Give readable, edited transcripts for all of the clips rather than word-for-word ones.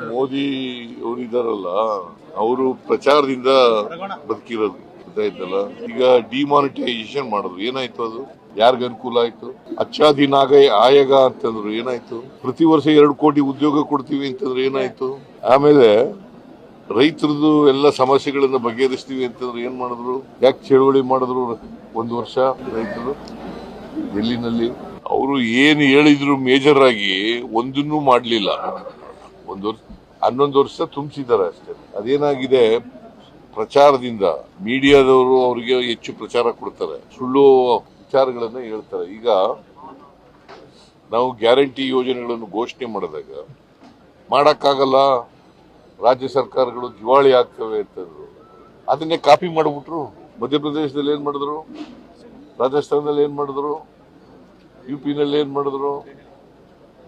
ಮೋದಿ ಅವರಿದಾರಲ್ಲ ಅವರು ಪ್ರಚಾರದಿಂದ ಬದುಕಿರೋದು ಗೊತ್ತಾಯ್ತಲ್ಲ. ಈಗ ಡಿಮಾನಿಟೈಸೇಷನ್ ಮಾಡಿದ್ರು, ಏನಾಯ್ತು ಅದು? ಯಾರಿಗ ಅನುಕೂಲ ಆಯ್ತು? ಅಚ್ಚಾ ದಿನ ಆಯಗ ಅಂತಂದ್ರು, ಏನಾಯ್ತು? ಪ್ರತಿ ವರ್ಷ 2 ಕೋಟಿ ಉದ್ಯೋಗ ಕೊಡ್ತೀವಿ ಅಂತಂದ್ರೆ ಏನಾಯ್ತು? ಆಮೇಲೆ ರೈತರದು ಎಲ್ಲ ಸಮಸ್ಯೆಗಳನ್ನ ಬಗೆಹರಿಸ್ತೀವಿ ಅಂತಂದ್ರೆ ಏನ್ ಮಾಡಿದ್ರು? ಯಾಕೆ ಚಳವಳಿ ಮಾಡಿದ್ರು 1 ವರ್ಷ ರೈತರು ಡೆಲ್ಲಿನಲ್ಲಿ? ಅವರು ಏನ್ ಹೇಳಿದ್ರು ಮೇಜರ್ ಆಗಿ ಒಂದನ್ನೂ ಮಾಡ್ಲಿಲ್ಲ. 11 ವರ್ಷ ತುಂಬಿಸಿದ್ದಾರೆ ಅಷ್ಟೇ. ಅದೇನಾಗಿದೆ, ಪ್ರಚಾರದಿಂದ ಮೀಡಿಯಾದವರು ಅವರಿಗೆ ಹೆಚ್ಚು ಪ್ರಚಾರ ಕೊಡ್ತಾರೆ, ಸುಳ್ಳು ವಿಚಾರಗಳನ್ನ ಹೇಳ್ತಾರೆ. ಈಗ ನಾವು ಗ್ಯಾರಂಟಿ ಯೋಜನೆಗಳನ್ನು ಘೋಷಣೆ ಮಾಡಿದಾಗ ಮಾಡಕ್ಕಾಗಲ್ಲ, ರಾಜ್ಯ ಸರ್ಕಾರಗಳು ದಿವಾಳಿ ಆಗ್ತವೆ ಅಂತಂದ್ರು. ಅದನ್ನೇ ಕಾಪಿ ಮಾಡಿಬಿಟ್ರು. ಮಧ್ಯಪ್ರದೇಶದಲ್ಲಿ ಏನ್ ಮಾಡಿದ್ರು, ರಾಜಸ್ಥಾನದಲ್ಲಿ ಏನ್ ಮಾಡಿದ್ರು, ಯುಪಿನಲ್ಲಿ ಏನ್ ಮಾಡಿದ್ರು,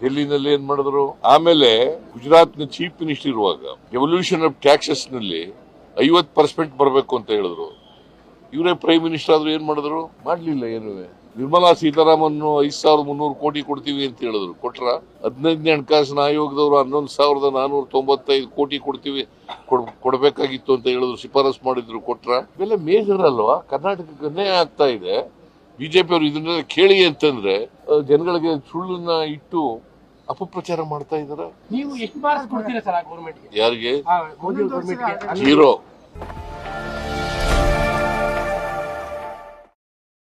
ಡೆಲ್ಲಿನಲ್ಲಿ ಏನ್ ಮಾಡಿದ್ರು. ಆಮೇಲೆ ಗುಜರಾತ್ ನ ಚೀಫ್ ಮಿನಿಸ್ಟರ್ ಇರುವಾಗ ಎವಲ್ಯೂಷನ್ ಆಫ್ ಟ್ಯಾಕ್ಸಸ್ ನಲ್ಲಿ 50% ಬರಬೇಕು ಅಂತ ಹೇಳಿದ್ರು. ಇವರೇ ಪ್ರೈಮ್ ಮಿನಿಸ್ಟರ್ ಆದ್ರೂ ಏನ್ ಮಾಡಿದ್ರು? ಮಾಡ್ಲಿಲ್ಲ ಏನು. ನಿರ್ಮಲಾ ಸೀತಾರಾಮನ್ 5,300 ಕೋಟಿ ಕೊಡ್ತೀವಿ ಅಂತ ಹೇಳಿದ್ರು, ಕೊಟ್ರ? 15ನೇ ಹಣಕಾಸಿನ ಆಯೋಗದವರು 11,495 ಕೋಟಿ ಕೊಡಬೇಕಾಗಿತ್ತು ಅಂತ ಹೇಳಿದ್ರು, ಶಿಫಾರಸ್ ಮಾಡಿದ್ರು, ಕೊಟ್ರ? ಇವೆಲ್ಲ ಮೇಜರ್ ಅಲ್ವಾ? ಕರ್ನಾಟಕಕ್ಕೆ ಅನ್ಯಾಯ ಆಗ್ತಾ ಇದೆ. ಬಿಜೆಪಿ ಅವರು ಇದನ್ನೆಲ್ಲ ಕೇಳಿ ಅಂತಂದ್ರೆ ಜನಗಳಿಗೆ ಸುಳ್ಳನ್ನ ಇಟ್ಟು ಅಪಪ್ರಚಾರ ಮಾಡ್ತಾ ಇದಾರೆ. ನೀವು ಎಷ್ಟು ಬಾರ್ ಕೊಡ್ತೀರಾ ಸರ್ ಗೌರ್ಮೆಂಟ್ಗೆ? ಯಾರಿಗೆ? ಮೋದಿ ಗೌರ್ಮೆಂಟ್ಗೆ 0.